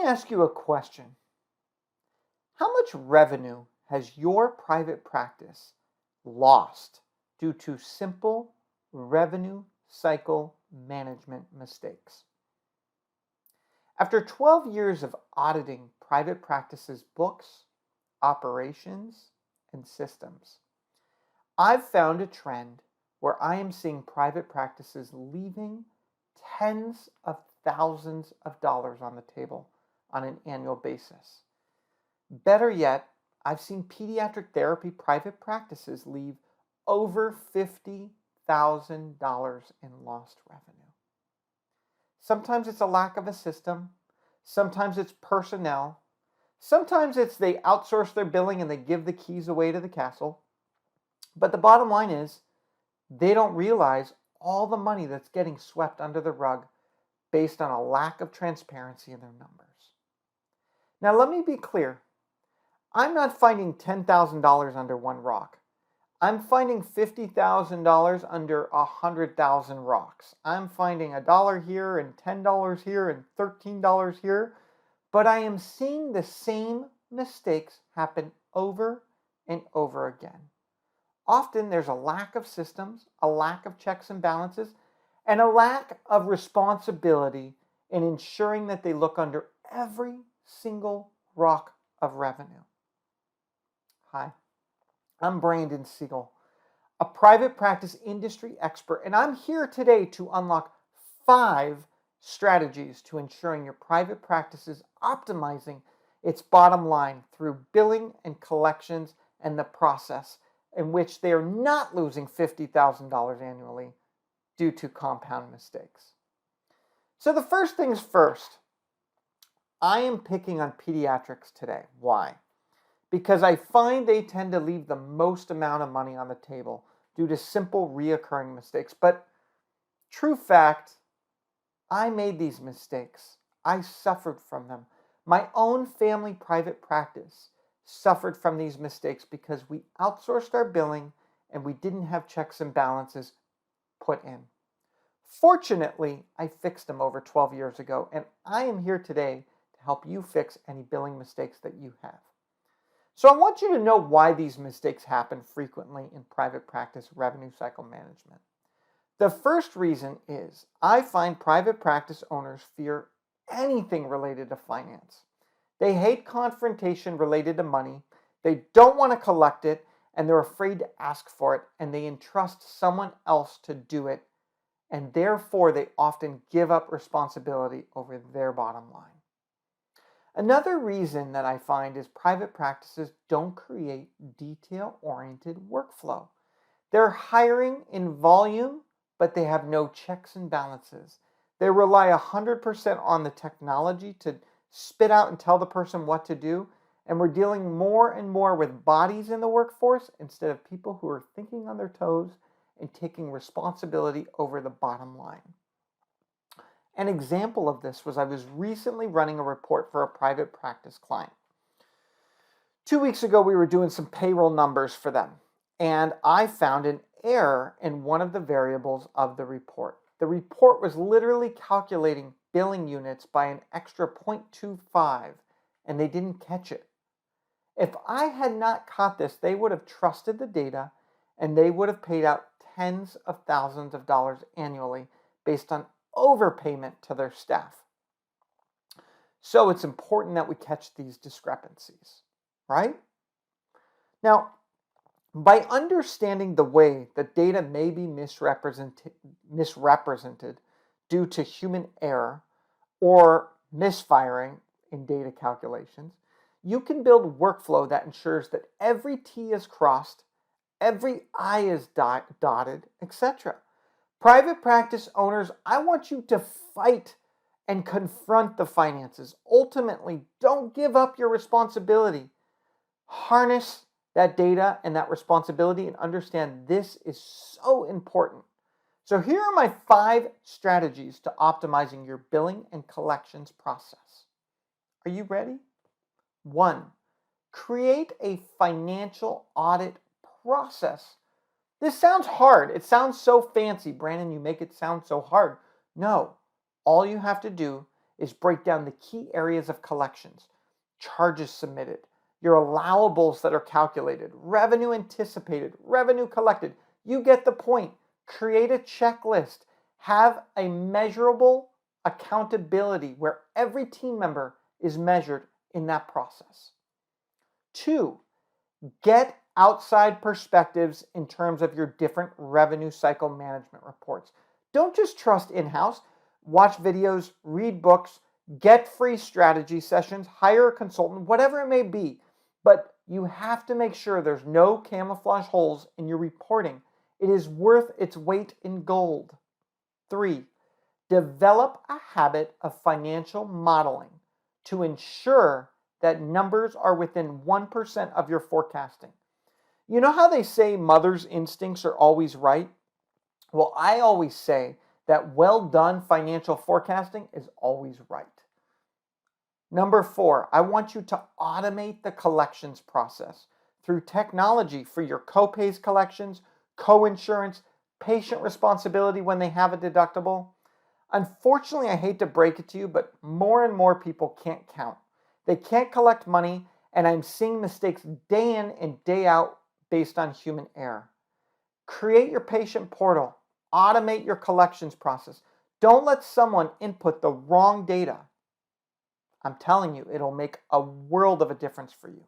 me ask you a question. How much revenue has your private practice lost due to simple revenue cycle management mistakes? After 12 years of auditing private practices' books, operations, and systems, I've found a trend where I am seeing private practices leaving tens of thousands of dollars on the table on an annual basis. Better yet, I've seen pediatric therapy private practices leave over $50,000 in lost revenue. Sometimes it's a lack of a system. Sometimes it's personnel. Sometimes it's they outsource their billing and they give the keys away to the castle. But the bottom line is they don't realize all the money that's getting swept under the rug based on a lack of transparency in their numbers. Now, let me be clear. I'm not finding $10,000 under one rock. I'm finding $50,000 under 100,000 rocks. I'm finding $1 here and $10 here and $13 here, but I am seeing the same mistakes happen over and over again. Often there's a lack of systems, a lack of checks and balances, and a lack of responsibility in ensuring that they look under every single rock of revenue. Hi, I'm Brandon Siegel, a private practice industry expert, and I'm here today to unlock 5 strategies to ensuring your private practice is optimizing its bottom line through billing and collections and the process in which they are not losing $50,000 annually due to compound mistakes. So the first things first, I am picking on pediatrics today. Why? Because I find they tend to leave the most amount of money on the table due to simple reoccurring mistakes. But true fact, I made these mistakes. I suffered from them. My own family private practice suffered from these mistakes because we outsourced our billing and we didn't have checks and balances put in. Fortunately, I fixed them over 12 years ago, and I am here today to help you fix any billing mistakes that you have. So I want you to know why these mistakes happen frequently in private practice revenue cycle management. The first reason is I find private practice owners fear anything related to finance. They hate confrontation related to money, they don't want to collect it, and they're afraid to ask for it, and they entrust someone else to do it, and therefore they often give up responsibility over their bottom line. Another reason that I find is private practices don't create detail-oriented workflow. They're hiring in volume, but they have no checks and balances. They rely 100% on the technology to spit out and tell the person what to do, and we're dealing more and more with bodies in the workforce instead of people who are thinking on their toes and taking responsibility over the bottom line. An example of this was I was recently running a report for a private practice client. 2 weeks ago, we were doing some payroll numbers for them, and I found an error in one of the variables of the report. The report was literally calculating billing units by an extra 0.25, and they didn't catch it. If I had not caught this, they would have trusted the data, and they would have paid out tens of thousands of dollars annually based on overpayment to their staff. So it's important that we catch these discrepancies, right? Now, by understanding the way that data may be misrepresented due to human error or misfiring in data calculations, you can build workflow that ensures that every T is crossed, every I is dotted, etc. Private practice owners, I want you to fight and confront the finances. Ultimately, don't give up your responsibility. Harness that data and that responsibility and understand this is so important. So here are my 5 strategies to optimizing your billing and collections process. Are you ready? 1, create a financial audit process. This sounds hard. It sounds so fancy. Brandon, you make it sound so hard. No, all you have to do is break down the key areas of collections, charges submitted, your allowables that are calculated, revenue anticipated, revenue collected. You get the point. Create a checklist. Have a measurable accountability where every team member is measured in that process. 2, get outside perspectives in terms of your different revenue cycle management reports. Don't just trust in-house. Watch videos, read books, get free strategy sessions, hire a consultant, whatever it may be. But you have to make sure there's no camouflage holes in your reporting. It is worth its weight in gold. 3, develop a habit of financial modeling to ensure that numbers are within 1% of your forecasting. You know how they say mother's instincts are always right? Well, I always say that well done financial forecasting is always right. Number 4, I want you to automate the collections process through technology for your co-pays collections, co-insurance, patient responsibility when they have a deductible. Unfortunately, I hate to break it to you, but more and more people can't count. They can't collect money, and I'm seeing mistakes day in and day out based on human error. Create your patient portal. Automate your collections process. Don't let someone input the wrong data. I'm telling you, it'll make a world of a difference for you.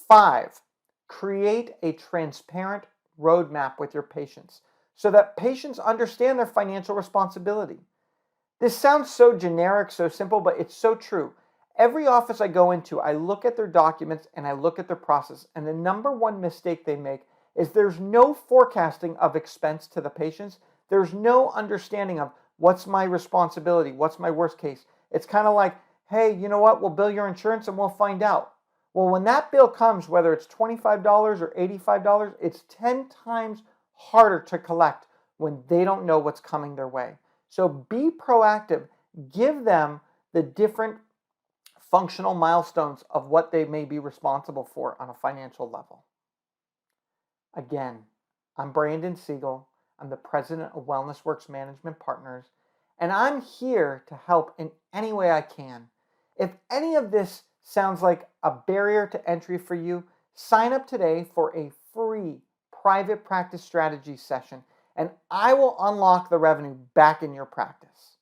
5, create a transparent roadmap with your patients so that patients understand their financial responsibility. This sounds so generic, so simple, but it's so true. Every office I go into, I look at their documents and I look at their process, and the number one mistake they make is there's no forecasting of expense to the patients. There's no understanding of what's my responsibility, what's my worst case. It's kind of like, hey, you know what, we'll bill your insurance and we'll find out. Well, when that bill comes, whether it's $25 or $85, it's 10 times harder to collect when they don't know what's coming their way. So be proactive. Give them the different functional milestones of what they may be responsible for on a financial level. Again, I'm Brandon Siegel. I'm the president of Wellness Works Management Partners, and I'm here to help in any way I can. If any of this sounds like a barrier to entry for you, sign up today for a free private practice strategy session, and I will unlock the revenue back in your practice.